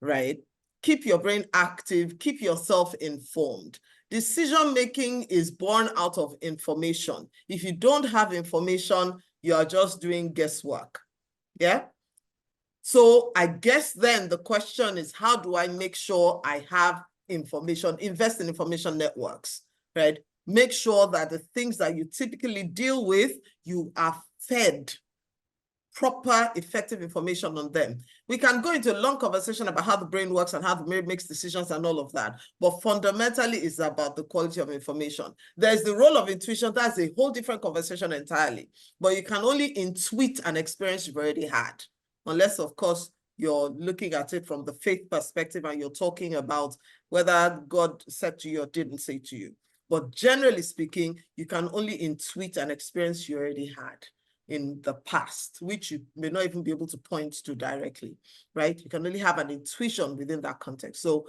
right? Keep your brain active, keep yourself informed. Decision-making is born out of information. If you don't have information, you are just doing guesswork, yeah? So I guess then the question is, how do I make sure I have information, invest in information networks, right? Make sure that the things that you typically deal with, you are fed proper, effective information on them. We can go into a long conversation about how the brain works and how the brain makes decisions and all of that, but fundamentally it's about the quality of information. There's the role of intuition. That's a whole different conversation entirely, but you can only intuit an experience you've already had, unless, of course, you're looking at it from the faith perspective and you're talking about whether God said to you or didn't say to you. But generally speaking, you can only intuit an experience you already had in the past, which you may not even be able to point to directly, right? You can only have an intuition within that context. So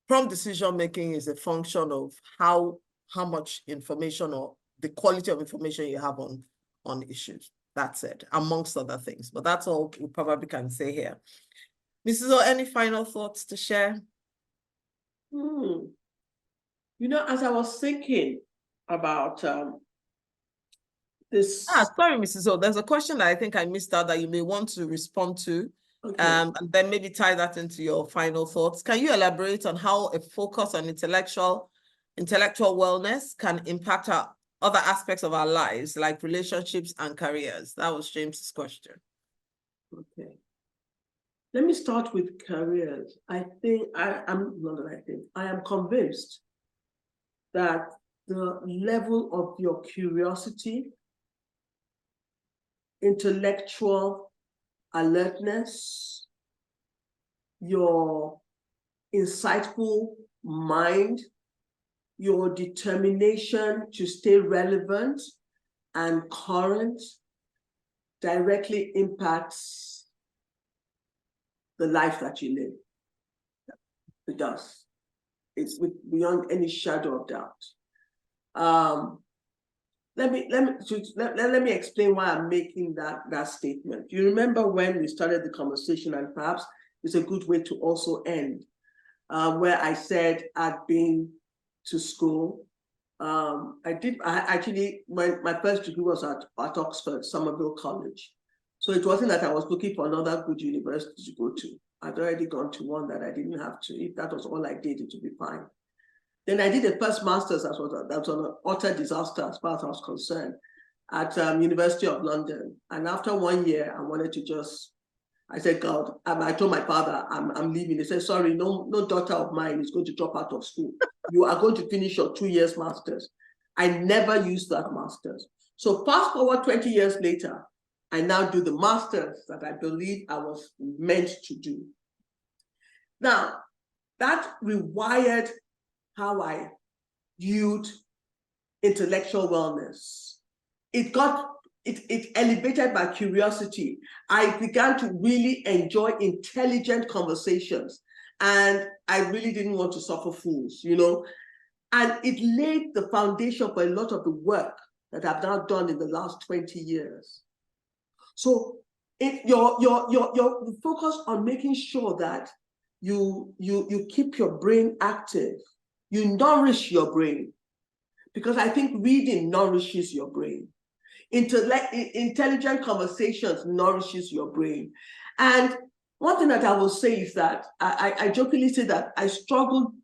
prompt decision-making is a function of how much information or the quality of information you have on issues. That's it, amongst other things. But that's all we probably can say here. Mrs. O, any final thoughts to share? You know, as I was thinking about this. Sorry, Mrs. O, there's a question that I think I missed out that you may want to respond to. Okay. And then maybe tie that into your final thoughts. Can you elaborate on how a focus on intellectual wellness can impact our other aspects of our lives, like relationships and careers? That was James's question. Okay. Let me start with careers. I am convinced that the level of your curiosity, intellectual alertness, your insightful mind, your determination to stay relevant and current directly impacts the life that you live. It does. It's beyond any shadow of doubt. Let me explain why I'm making that statement. You remember when we started the conversation, and perhaps it's a good way to also end, where I said I'd been to school. My first degree was at Oxford, Somerville College. So it wasn't that I was looking for another good university to go to. I'd already gone to one that I didn't have to. If that was all I did, it would be fine. Then I did a first master's that was an utter disaster as far as I was concerned at University of London. And after 1 year, I wanted to I said, God, I told my father, I'm leaving. He said, sorry, no daughter of mine is going to drop out of school. You are going to finish your 2 years master's. I never used that master's. So fast forward 20 years later, I now do the master's that I believe I was meant to do. Now, that rewired how I viewed intellectual wellness. It elevated my curiosity. I began to really enjoy intelligent conversations, and I really didn't want to suffer fools, you know? And it laid the foundation for a lot of the work that I've now done in the last 20 years. So your focus on making sure that you keep your brain active, you nourish your brain, because I think reading nourishes your brain. Intelligent conversations nourishes your brain. And one thing that I will say is that I jokingly say that I struggled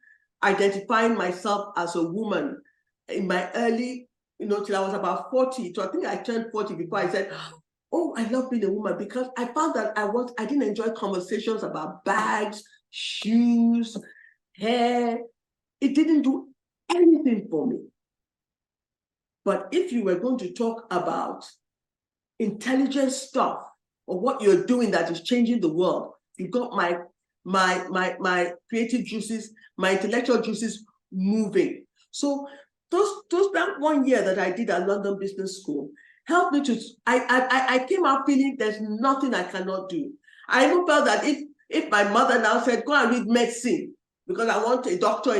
identifying myself as a woman in my early, till I was about 40. So I think I turned 40 before I said, oh, I love being a woman, because I found that I didn't enjoy conversations about bags, shoes, hair. It didn't do anything for me. But if you were going to talk about intelligent stuff or what you're doing that is changing the world, you got my creative juices, my intellectual juices moving. So that 1 year that I did at London Business School helped me to, I came out feeling there's nothing I cannot do. I even felt that if my mother now said, go and read medicine, because I want a doctor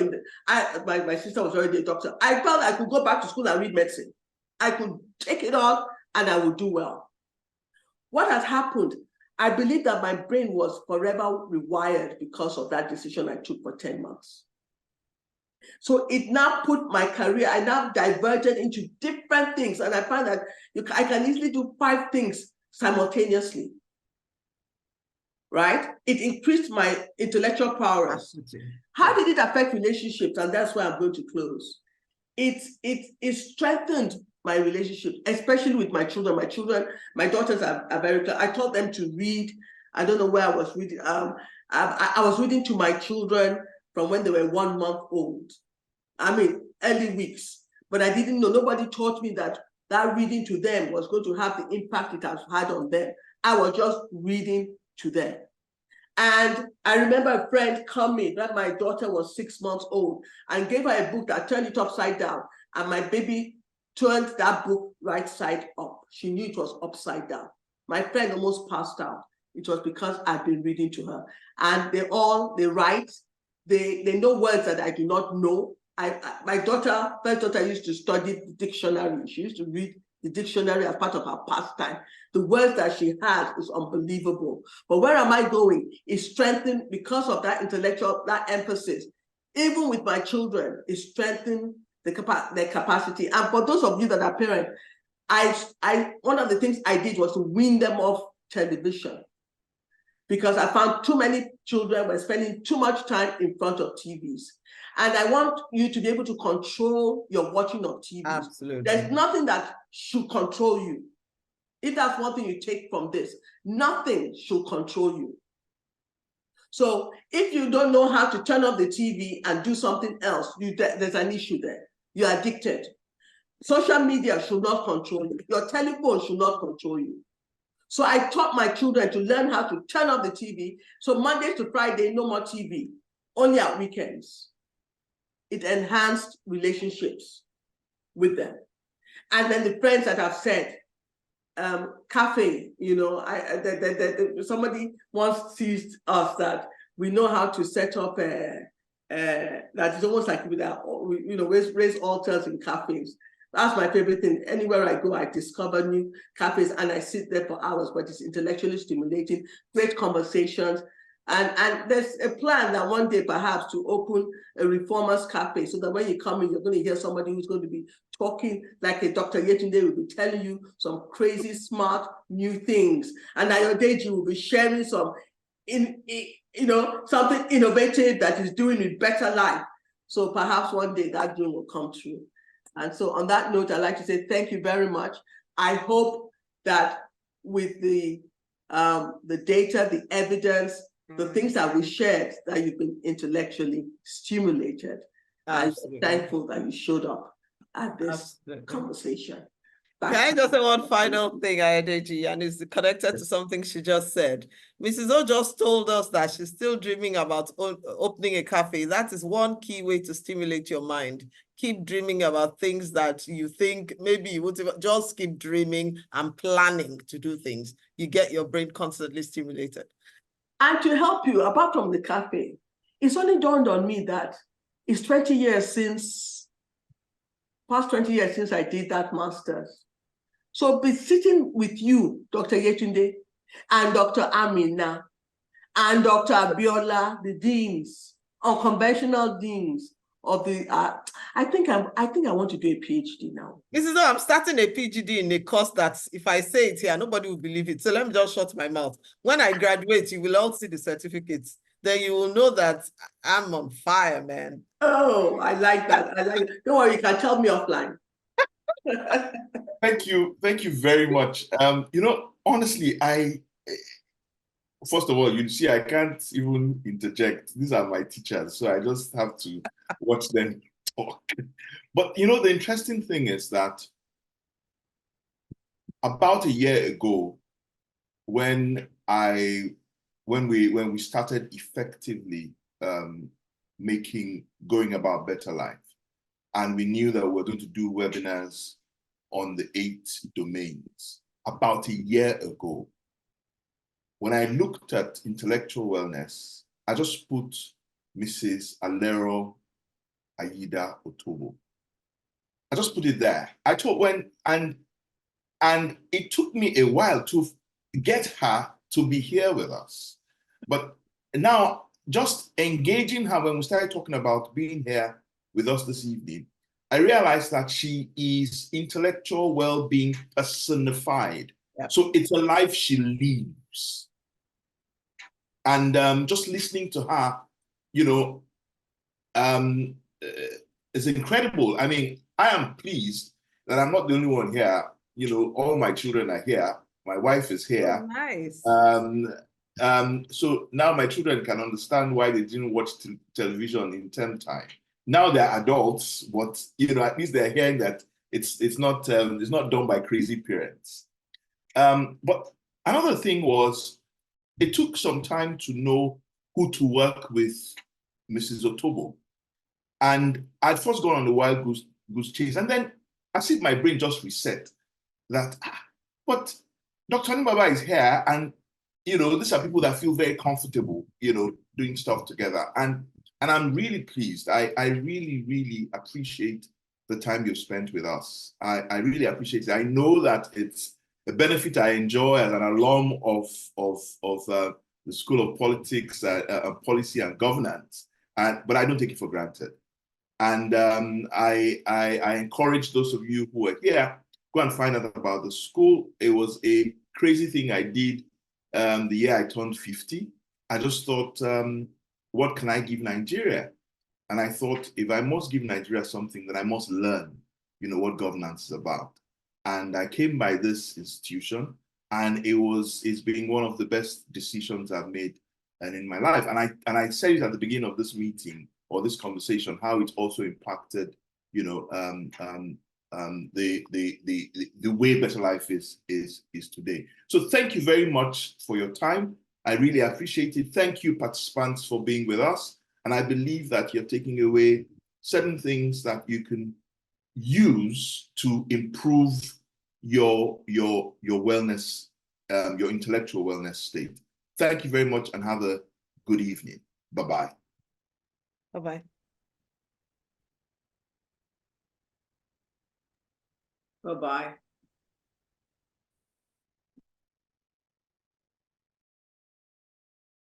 my sister was already a doctor, I felt I could go back to school and read medicine. I could take it on and I would do well. What has happened? I believe that my brain was forever rewired because of that decision I took for 10 months. So it now put my career, I now diverted into different things. And I find that I can easily do 5 things simultaneously, right? It increased my intellectual prowess. How did it affect relationships? And that's where I'm going to close. It strengthened my relationship, especially with my children. My daughters are very clear. I taught them to read. I don't know where I was reading. I was reading to my children from when they were 1 month old. I mean, early weeks. But I didn't know, nobody taught me that reading to them was going to have the impact it has had on them. I was just reading to them. And I remember a friend coming when my daughter was 6 months old and gave her a book that turned it upside down. And my baby turned that book right side up. She knew it was upside down. My friend almost passed out. It was because I'd been reading to her. And they write, they know words that I do not know. My first daughter used to study the dictionary. She used to read the dictionary as part of her pastime. The words that she has is unbelievable. But where am I going? It's strengthened because of that intellectual, that emphasis. Even with my children, it strengthened their capacity. And for those of you that are parents, one of the things I did was to wean them off television, because I found too many children were spending too much time in front of TVs. And I want you to be able to control your watching of TVs. Absolutely. There's nothing that should control you. If that's one thing you take from this, nothing should control you. So if you don't know how to turn off the TV and do something else, there's an issue there. You're addicted. Social media should not control you. Your telephone should not control you. So I taught my children to learn how to turn off the TV. So Monday to Friday, no more TV, only at weekends. It enhanced relationships with them. And then the friends that I've said, cafe, somebody once teased us that we know how to set up that is almost like raise altars in cafes. That's my favorite thing. Anywhere I go, I discover new cafes and I sit there for hours, but it's intellectually stimulating, great conversations. And there's a plan that one day perhaps to open a reformers cafe so that when you come in, you're going to hear somebody who's going to be talking like a Dr. Yetunde will be telling you some crazy, smart, new things. And Ayodeji will be sharing some, something innovative that is doing with better life. So perhaps one day that dream will come true. And so on that note, I'd like to say thank you very much. I hope that with the data, the evidence, the things that we shared, that you've been intellectually stimulated. Absolutely. I'm thankful that you showed up at this conversation. Can I just say one final thing, Ayodeji, and it's connected to something she just said. Mrs. O just told us that she's still dreaming about opening a cafe. That is one key way to stimulate your mind. Keep dreaming about things that you think maybe you would just keep dreaming and planning to do things. You get your brain constantly stimulated. And to help you, apart from the cafe, it's only dawned on me that it's past 20 years since I did that master's. So be sitting with you, Dr. Yetunde, and Dr. Amina, and Dr. Abiola, the deans, unconventional deans of the, I think I want to do a PhD now. Mrs. O, I'm starting a PhD in a course that if I say it here, nobody will believe it. So let me just shut my mouth. When I graduate, you will all see the certificates. Then you will know that I'm on fire, man. Oh, I like that. Don't worry, you can tell me offline. Thank you very much. Honestly, first of all, you see, I can't even interject. These are my teachers, so I just have to watch them talk. But the interesting thing is that about a year ago, when we started effectively going about better life, and we knew that we were going to do webinars on the 8 domains, about a year ago, when I looked at intellectual wellness, I just put Mrs. Alero Aida Otobo. I just put it there. And it took me a while to get her to be here with us. But now, just engaging her when we started talking about being here with us this evening, I realized that she is intellectual well-being personified. Yep. So it's a life she lives. And just listening to her, you know, is incredible. I mean, I am pleased that I'm not the only one here. You know, all my children are here. My wife is here. Oh, nice. So now my children can understand why they didn't watch television in term time. Now they're adults, but you know, at least they're hearing that it's not done by crazy parents. But another thing was, it took some time to know who to work with Mrs. Otobo. And I'd first gone on the wild goose chase, and then I see my brain just reset that, but Dr. Nibaba is here, and you know, these are people that feel very comfortable, you know, doing stuff together. And I'm really pleased. I really, really appreciate the time you've spent with us. I really appreciate it. I know that it's a benefit I enjoy as an alum of the School of Politics, Policy and Governance, but I don't take it for granted. And I encourage those of you who are here, go and find out about the school. It was a crazy thing I did the year I turned 50. I just thought, what can I give Nigeria? And I thought, if I must give Nigeria something, then I must learn, you know, what governance is about. And I came by this institution, and it's been one of the best decisions I've made in my life. And I said it at the beginning of this meeting or this conversation, how it also impacted, you know, the way Better Life is today. So thank you very much for your time. I really appreciate it. Thank you, participants, for being with us. And I believe that you're taking away certain things that you can use to improve your wellness, your intellectual wellness state. Thank you very much, and have a good evening. Bye-bye. Bye-bye. Bye-bye.